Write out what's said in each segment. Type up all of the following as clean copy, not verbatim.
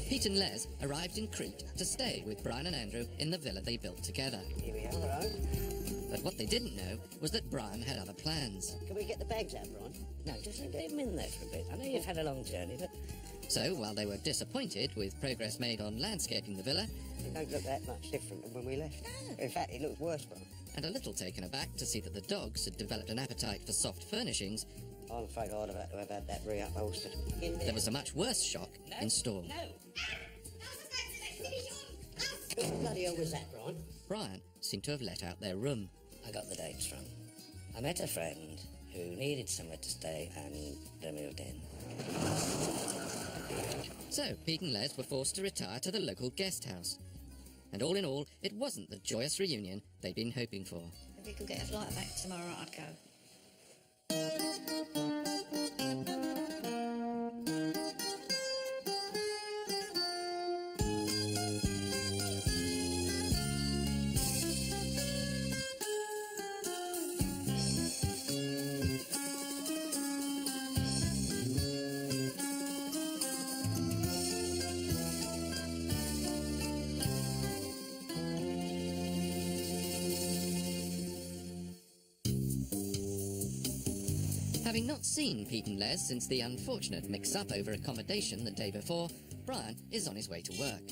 Pete and Les arrived in Crete to stay with Brian and Andrew in the villa they built together. Here we are, right? But what they didn't know was that Brian had other plans. Can we get the bags out, Brian? No, just leave them in there for a bit. I know you've had a long journey, but... So, while they were disappointed with progress made on landscaping the villa... It don't look that much different than when we left. No. In fact, it looks worse, Brian. And a little taken aback to see that the dogs had developed an appetite for soft furnishings... I'm afraid I'd have had to have had that reupholstered. There was a much worse shock in store. No! What the bloody hell was that, Brian? Brian seemed to have let out their room. I got the dates from. I met a friend who needed somewhere to stay and they moved in. So, Pete and Les were forced to retire to the local guest house. And all in all, it wasn't the joyous reunion they'd been hoping for. If you could get a flight back tomorrow, I'd go. Having not seen Pete and Les since the unfortunate mix-up over accommodation the day before, Brian is on his way to work.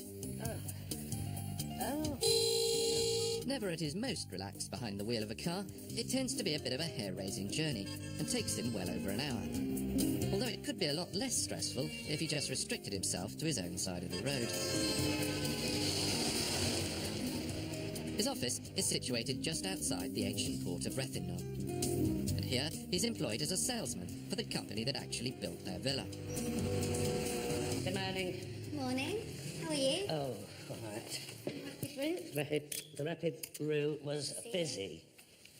Never at his most relaxed behind the wheel of a car, it tends to be a bit of a hair-raising journey and takes him well over an hour. Although it could be a lot less stressful if he just restricted himself to his own side of the road. His office is situated just outside the ancient port of Rethymno. And here he's employed as a salesman for the company that actually built their villa. Good morning. Morning. How are you? Oh, all right. Rapid route? The rapid route was busy.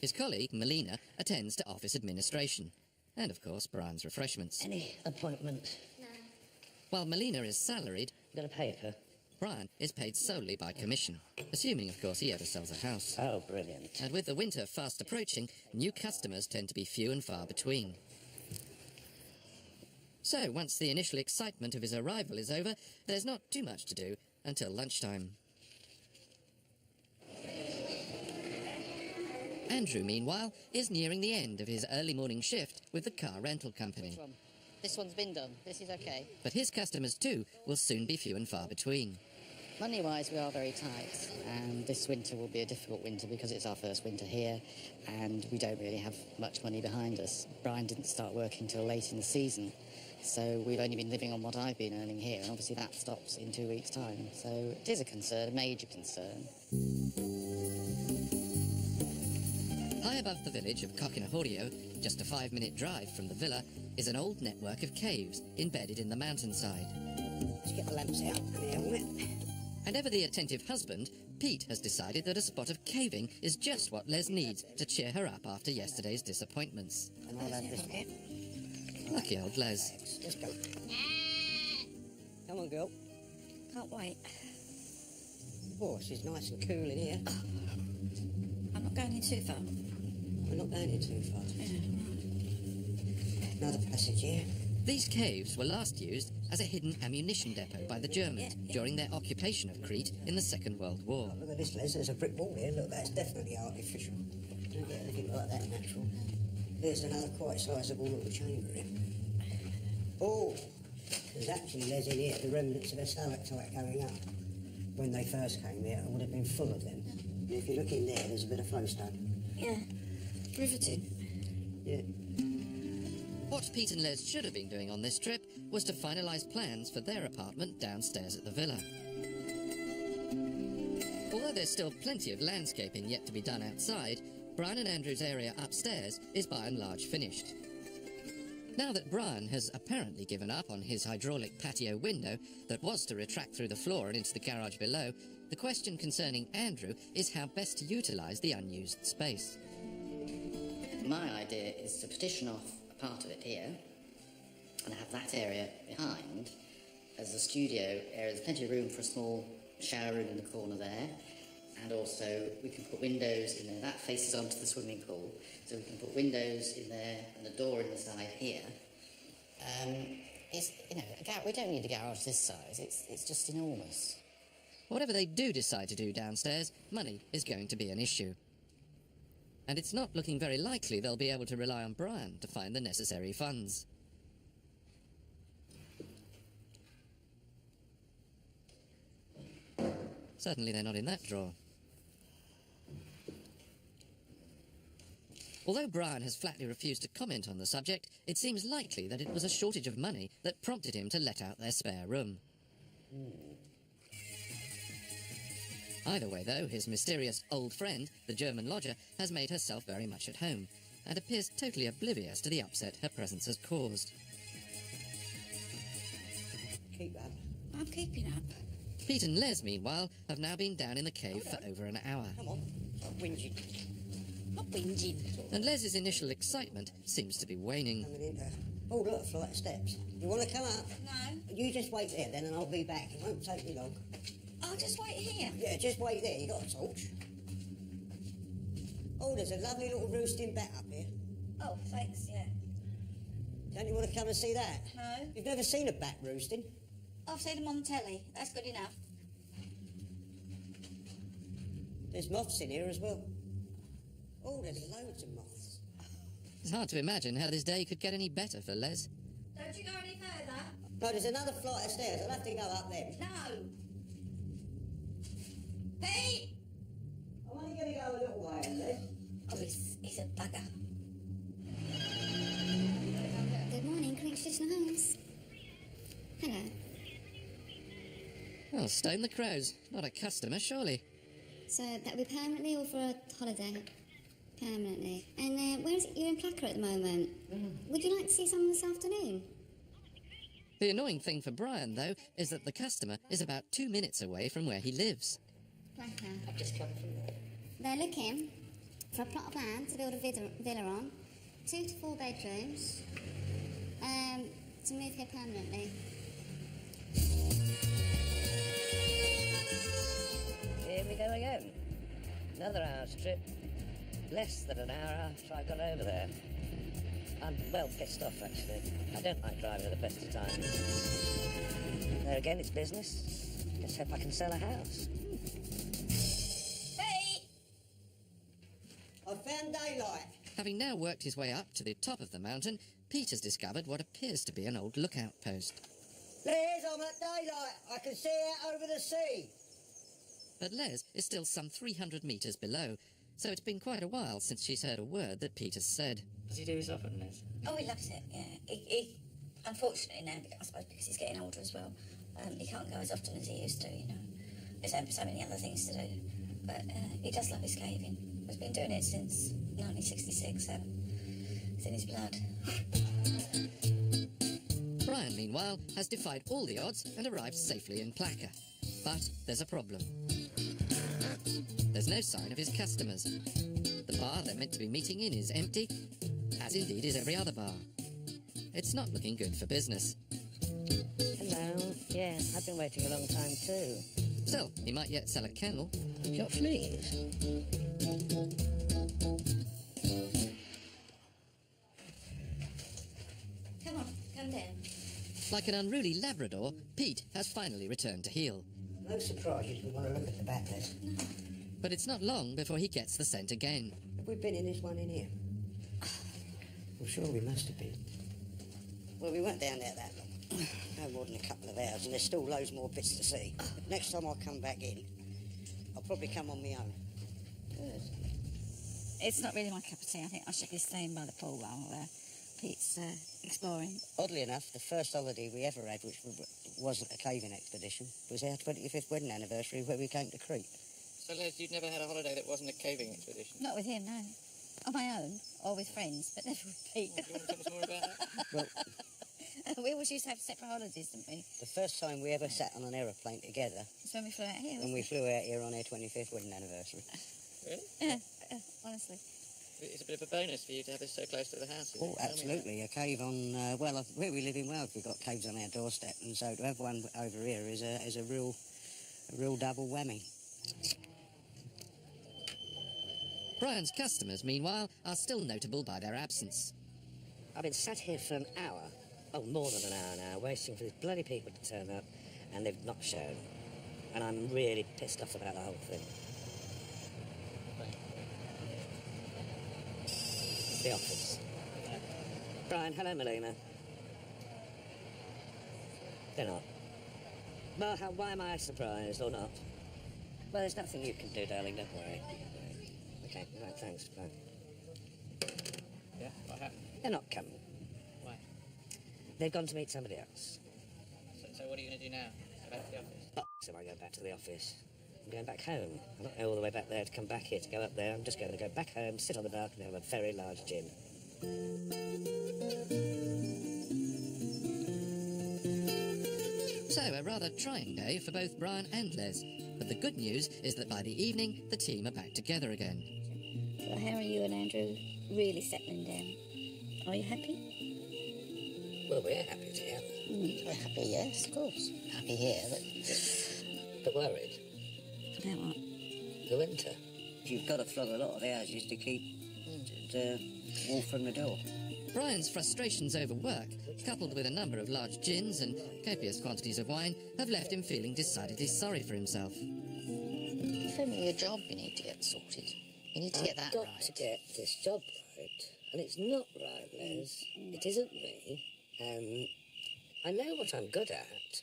His colleague, Melina, attends to office administration. And, of course, Brian's refreshments. Any appointment? No. While Melina is salaried, Got a paper? Brian is paid solely by commission, assuming, of course, he ever sells a house. Oh, brilliant. And with the winter fast approaching, new customers tend to be few and far between. So, once the initial excitement of his arrival is over, there's not too much to do until lunchtime. Andrew, meanwhile, is nearing the end of his early morning shift with the car rental company. Which one? This one's been done. This is okay. But his customers, too, will soon be few and far between. Money-wise, we are very tight, and this winter will be a difficult winter because it's our first winter here, and we don't really have much money behind us. Brian didn't start working till late in the season, so we've only been living on what I've been earning here, and obviously that stops in 2 weeks' time. So it is a concern, a major concern. High above the village of Cockinahorio, just a 5-minute drive from the villa, is an old network of caves embedded in the mountainside. Let's get the lamps out and the helmet. And ever the attentive husband, Pete has decided that a spot of caving is just what Les needs to cheer her up after yesterday's disappointments. And I'll have this one. Lucky old Les. Let's go. Come on, girl. Can't wait. Oh, she's nice and cool in here. I'm not going in too far. We're not going in too far. Another passage here. These caves were last used as a hidden ammunition depot by the Germans during their occupation of Crete in the Second World War. Oh, look at this, Les. There's a brick wall here. Look, that's definitely artificial. Don't get anything like that natural. There's another quite sizable little chamber here. Oh, there's actually, Les, in here, the remnants of a stalactite going up. When they first came here, it would have been full of them. And if you look in there, there's a bit of flowstone. Yeah. Riveting. Yeah. What Pete and Les should have been doing on this trip was to finalise plans for their apartment downstairs at the villa. Although there's still plenty of landscaping yet to be done outside, Brian and Andrew's area upstairs is by and large finished. Now that Brian has apparently given up on his hydraulic patio window that was to retract through the floor and into the garage below, the question concerning Andrew is how best to utilise the unused space. My idea is to partition off a part of it here and have that area behind as a studio area. There's plenty of room for a small shower room in the corner there, and also we can put windows in there. That faces onto the swimming pool, so we can put windows in there and a door in the side here. It's, you know, we don't need a garage this size. It's just enormous. Whatever they do decide to do downstairs, money is going to be an issue. And it's not looking very likely they'll be able to rely on Brian to find the necessary funds. Certainly they're not in that drawer. Although Brian has flatly refused to comment on the subject, it seems likely that it was a shortage of money that prompted him to let out their spare room. Either way, though, his mysterious old friend, the German lodger, has made herself very much at home and appears totally oblivious to the upset her presence has caused. Keep up. I'm keeping up. Pete and Les, meanwhile, have now been down in the cave for over an hour. Come on. Stop whinging. Not whinging. And Les's initial excitement seems to be waning. Coming in there. Oh, look, a flight of steps. You want to come up? No. You just wait there then and I'll be back. It won't take me long. I'll just wait here. Yeah, just wait there. You got a torch? Oh, there's a lovely little roosting bat up here. Oh, thanks, yeah. Don't you want to come and see that? No. You've never seen a bat roosting? I've seen them on the telly. That's good enough. There's moths in here as well. Oh, there's loads of moths. It's hard to imagine how this day could get any better for Les. Don't you go any further? No, there's another flight of stairs. I'll have to go up them. No. Pete! I'm only going to go a little way, Les. Oh, he's a bugger. Good morning, Creation Homes. Hello. Oh, stone the crows. Not a customer, surely. So that will be permanently or for a holiday? Permanently. And where is it you're in Plaka at the moment? Would you like to see someone this afternoon? The annoying thing for Brian, though, is that the customer is about 2 minutes away from where he lives. Plaka. I've just come from there. They're looking for a plot of land to build a villa on, 2 to 4 bedrooms, to move here permanently. Here we go again. Another hour's trip. Less than an hour after I got over there. I'm well pissed off, actually. I don't like driving at the best of times. There again, it's business. Let's hope I can sell a house. Pete! I found daylight. Having now worked his way up to the top of the mountain, Pete has discovered what appears to be an old lookout post. Les, I'm at daylight. I can see out over the sea. But Les is still some 300 metres below, so it's been quite a while since she's heard a word that Pete has said. Does he do this often, Les? Oh, he loves it, yeah. He unfortunately now, I suppose because he's getting older as well, he can't go as often as he used to, you know. There's so many other things to do. But he does love his caving. He's been doing it since 1966, so it's in his blood. Brian, meanwhile, has defied all the odds and arrived safely in Plaka. But there's a problem. There's no sign of his customers. The bar they're meant to be meeting in is empty, as indeed is every other bar. It's not looking good for business. Hello. Yeah, I've been waiting a long time too. Still, he might yet sell a kennel. Have you got fleas? Come on, come down. Like an unruly Labrador, Pete has finally returned to heel. No surprise you didn't want to look at the bat, Les. But it's not long before he gets the scent again. Have we been in this one in here? Well, sure we must have been. Well, we weren't down there that long. No more than a couple of hours, and there's still loads more bits to see. Next time I come back in, I'll probably come on my own. Good. It's not really my cup of tea. I think I should be staying by the pool while Pete's exploring. Oddly enough, the first holiday we ever had, which wasn't a caving expedition, was our 25th wedding anniversary where we came to Crete. So, Les, you'd never had a holiday that wasn't a caving expedition? Not with him, no. On my own, or with friends, but never with Pete. Do you want to tell us more about that? Well, We always used to have separate holidays, didn't we? the first time we ever sat on an aeroplane together, That's when we flew out here. when we flew out here on our 25th wedding anniversary. Really? Yeah, honestly. It's a bit of a bonus for you to have this so close to the house. Oh, absolutely. A cave on, where we live in Wales, we've got caves on our doorstep, and so to have one over here is a real double whammy. Brian's customers, meanwhile, are still notable by their absence. I've been sat here for an hour, Oh, more than an hour now, waiting for these bloody people to turn up, and they've not shown. And I'm really pissed off about the whole thing. The office. Brian, hello, Melina. They're not. Well, why am I surprised, or not? Well, there's nothing you can do, darling, don't worry. Okay, right, thanks, bye. Yeah, what happened? They're not coming. Why? They've gone to meet somebody else. So what are you going to do now? Go back to the office? So I go back to the office. I'm going back home. I'm not going all the way back there to come back here to go up there. I'm just going to go back home, sit on the balcony, and have a very large gin. So, a rather trying day for both Brian and Les. But the good news is that by the evening, the team are back together again. So how are you and Andrew really settling down? Are you happy? Well, we're happy together. We're happy, yes, of course. Happy here, But worried. About what? The winter. You've got to flog a lot of houses to keep the wall from the door. Brian's frustrations over work, coupled with a number of large gins and copious quantities of wine, have left him feeling decidedly sorry for himself. It's only your job you need to get sorted. You need to get that I've got right. to get this job right. And it's not right, Les. It isn't me. I know what I'm good at,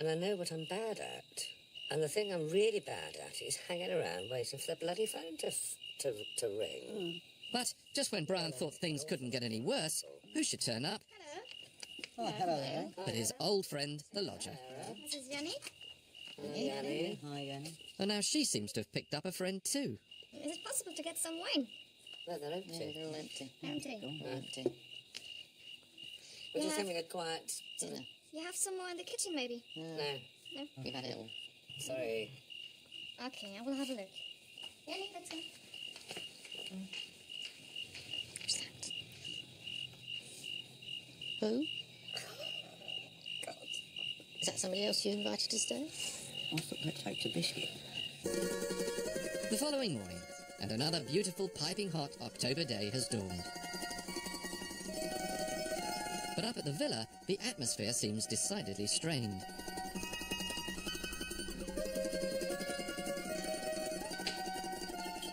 and I know what I'm bad at. And the thing I'm really bad at is hanging around waiting for the bloody phone to ring. But just when Brian thought things couldn't get any worse, who should turn up Oh, hello there. but his old friend, the lodger. This is Yanni. Yanni. Hi, Yanni. And now she seems to have picked up a friend too. Is it possible to get some wine? No, they're empty. Yeah, they're all empty. Empty. Empty. We're just Yeah. having a quiet Dinner. You have some more in the kitchen, maybe? No, We've had it all. sorry. Okay, I will have a look. Yanni, let's go. Who's that? Who? God. Is that somebody else you invited to stay? I thought that takes a biscuit. The following morning, and another beautiful piping hot October day has dawned. But up at the villa, the atmosphere seems decidedly strained.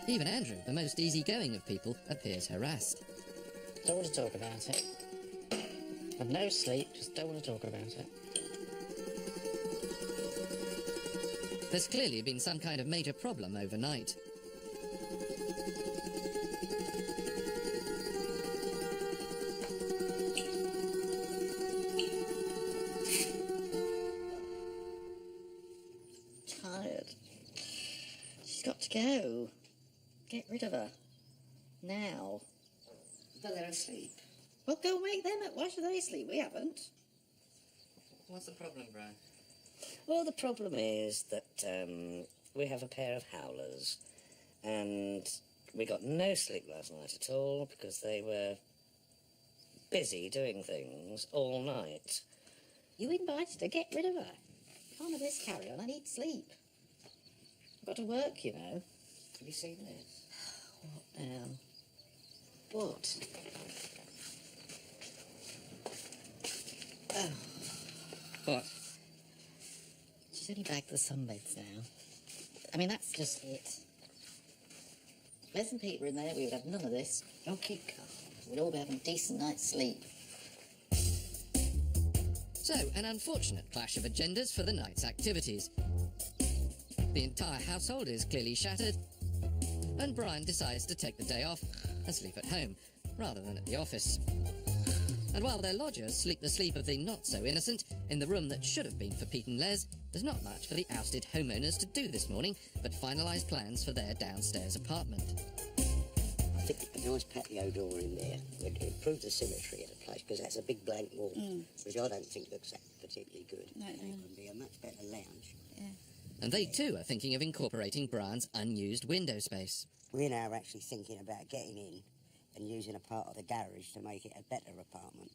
Even Andrew, the most easygoing of people, appears harassed. Don't want to talk about it. I've no sleep, just don't want to talk about it. There's clearly been some kind of major problem overnight. Tired. She's got to go. Get rid of her. Now. But they're asleep. Well, go wake them up. Why should they sleep? We haven't. What's the problem, Brian? Well, the problem is that we have a pair of howlers, and we got no sleep last night at all because they were busy doing things all night. You invited her. Get rid of her. Can't have this carry on. I need sleep. I've got to work, you know. Have you seen this? What now? What? Oh, What? she's only bagged the sunbeds now. I mean, that's just it. Les and Pete were in there. We would have none of this. Don't keep calm. We'd all be having a decent night's sleep. So, an unfortunate clash of agendas for the night's activities. The entire household is clearly shattered, and Brian decides to take the day off and sleep at home, rather than at the office. And while their lodgers sleep the sleep of the not-so-innocent in the room that should have been for Pete and Les, there's not much for the ousted homeowners to do this morning but finalise plans for their downstairs apartment. I think a nice patio door in there would improve the symmetry of the place because that's a big blank wall, which I don't think looks that particularly good. No, no. It would be a much better lounge. And they too are thinking of incorporating Brian's unused window space. We're now actually thinking about getting in and using a part of the garage to make it a better apartment,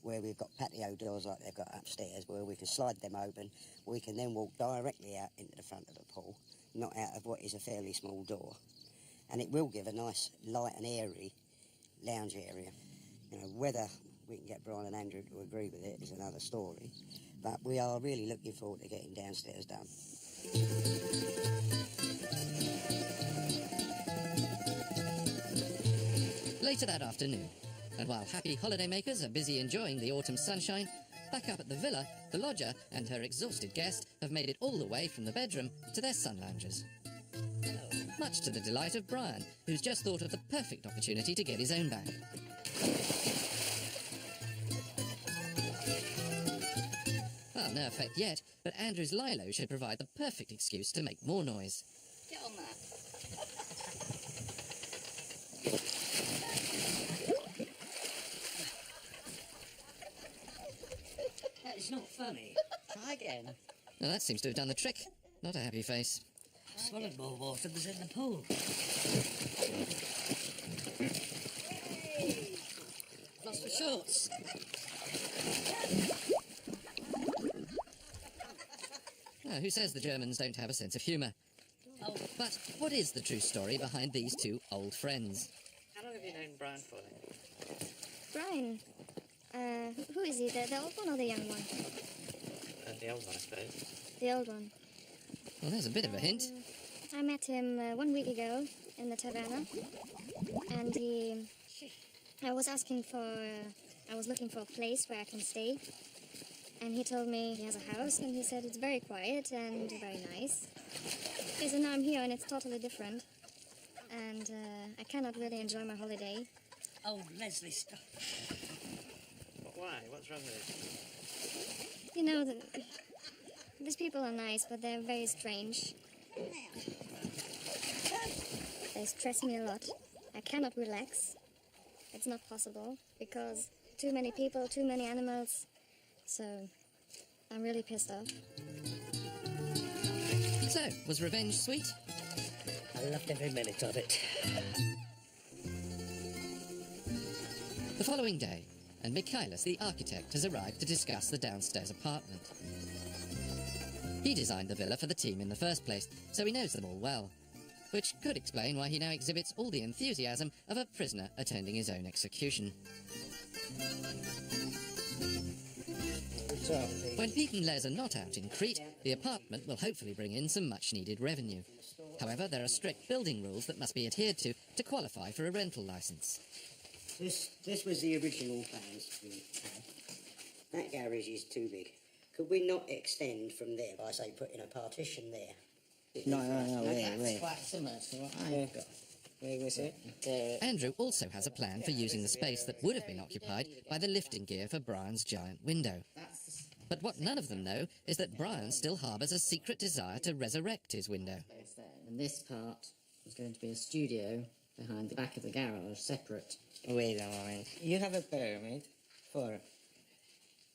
where we've got patio doors like they've got upstairs, where we can slide them open. We can then walk directly out into the front of the pool, not out of what is a fairly small door. And it will give a nice light and airy lounge area. You know, weather we can get Brian and Andrew to agree with it is another story. But we are really looking forward to getting downstairs done. Later that afternoon, and while happy holidaymakers are busy enjoying the autumn sunshine, back up at the villa, the lodger and her exhausted guest have made it all the way from the bedroom to their sun loungers. Much to the delight of Brian, who's just thought of the perfect opportunity to get his own back. Well, no effect yet, but Andrew's Lilo should provide the perfect excuse to make more noise. Get on that. It's not funny. Try again. Well, that seems to have done the trick. Not a happy face. I swallowed more water than was in the pool. Lost the shorts. Well, who says the Germans don't have a sense of humour? Oh. But what is the true story behind these two old friends? How long have you known Brian for then? Brian? Who is he? The old one or the young one? The old one, I suppose. The old one. Well, there's a bit of a hint. I met him 1 week ago in the taverna, and I was looking for a place where I can stay, and he told me he has a house, and he said it's very quiet and very nice. He said, now I'm here, and it's totally different, and I cannot really enjoy my holiday. Oh, Leslie, stop. Why? What's wrong with it? You know, these people are nice, but they're very strange. They stress me a lot. I cannot relax. It's not possible, because too many people, too many animals. So, I'm really pissed off. So, was revenge sweet? I loved every minute of it. The following day, and Mikhailis, the architect, has arrived to discuss the downstairs apartment. He designed the villa for the team in the first place, so he knows them all well, which could explain why he now exhibits all the enthusiasm of a prisoner attending his own execution. When Pete and Les are not out in Crete, the apartment will hopefully bring in some much-needed revenue. However, there are strict building rules that must be adhered to qualify for a rental licence. This was the original plans we had. That garage is too big. Could we not extend from there by, say, putting a partition there? No, wait. That's quite similar to what I've got. Wait, what's it? Andrew also has a plan for using the space that would have been occupied by the lifting gear for Brian's giant window. But what none of them know is that Brian still harbours a secret desire to resurrect his window. And this part is going to be a studio behind the back of the garage, separate. Wait a moment. You have a permit for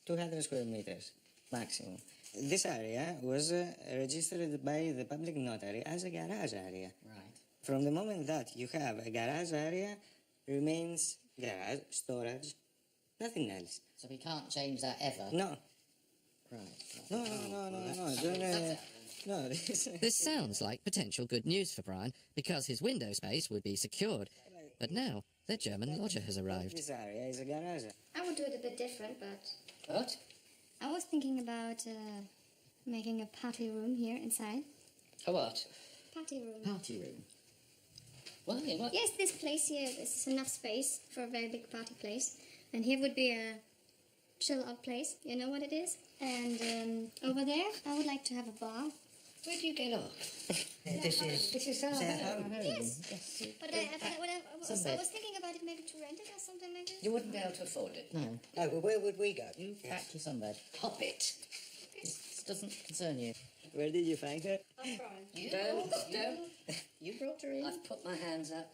200 square meters maximum. This area was registered by the public notary as a garage area. Right. From the moment that you have a garage area, remains garage, storage, nothing else. So we can't change that ever? No. Right. No. No, This sounds like potential good news for Brian, because his window space would be secured. But now, their German lodger has arrived. This area is a garage. I would do it a bit different, but What? I was thinking about making a party room here inside. A what? Party room. Party room. Why? What? Yes, this place here, this is enough space for a very big party place. And here would be a chill-out place, you know what it is? And over there, I would like to have a bar. Where do you get off? This is our home. Yes. But I was Sunbed. thinking about it maybe to rent it or something like this. You wouldn't be able to afford it. No. No, but where would we go? Back to sunbed. Pop it. This doesn't concern you. Where did you find her? You don't. You brought her in. I've put my hands up.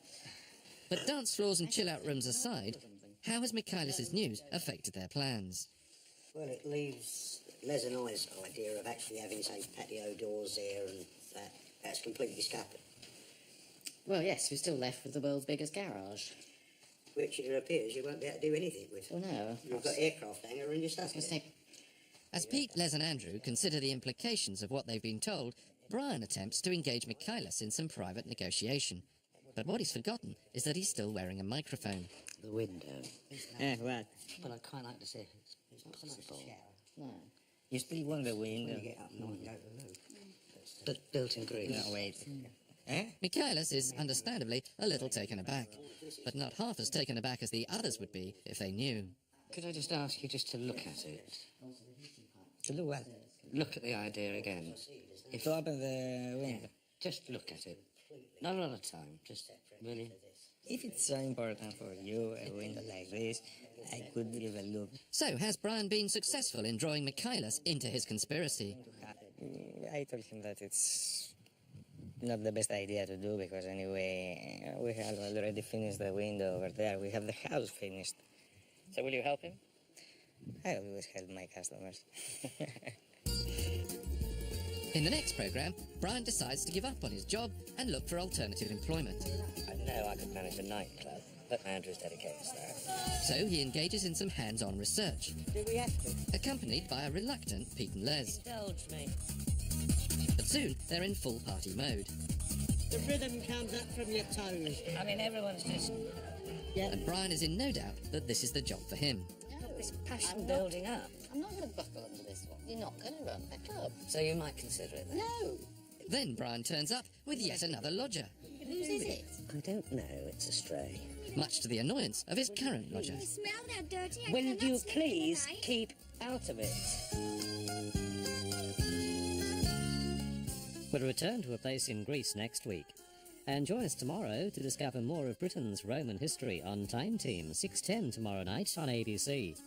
But dance floors and chill-out rooms aside, how has Mikhailis' news affected their plans? Well, it leaves Les and I's idea of actually having, say, patio doors there, and that's completely scuppered. Well, yes, we're still left with the world's biggest garage. Which it appears you won't be able to do anything with. Oh, no. You've got aircraft hangar and your stuff there. As Pete, Les and Andrew consider the implications of what they've been told, Brian attempts to engage Mikhailis in some private negotiation. But what he's forgotten is that he's still wearing a microphone. the window. What? But I'd quite like to see if it's possible. No. You still want the window? When you get up and you go to the roof. But built in Greece. No, wait. Eh? Michaelis is understandably a little taken aback, but not half as taken aback as the others would be if they knew. Could I just ask you just to look at it? To do what? Look at the idea again. To open the window. Just look at it. Not a lot of time, just really. If it's so important for you, a window like this, I could give a look. So, has Brian been successful in drawing Michaelis into his conspiracy? I told him that it's not the best idea to do because anyway, we have already finished the window over there. We have the house finished. So will you help him? I always help my customers. In the next programme, Brian decides to give up on his job and look for alternative employment. I know I could manage a nightclub, but Andrew's dedicated to that. So he engages in some hands-on research, Do we have to? accompanied by a reluctant Pete and Les. Indulge me. But soon, they're in full party mode. The rhythm comes up from your toes. I mean, everyone's just And Brian is in no doubt that this is the job for him. this passion building up. I'm not going to buckle under this one. You're not going to run a club. So you might consider it then. No. Then Brian turns up with yet another lodger, Whose is it? I don't know, it's a stray. much to the annoyance of his current lodger. Smell that dirty. I Will cannot you sleep please tonight. keep out of it? We'll return to a place in Greece next week. And join us tomorrow to discover more of Britain's Roman history on Time Team, 6:10 tomorrow night on ABC.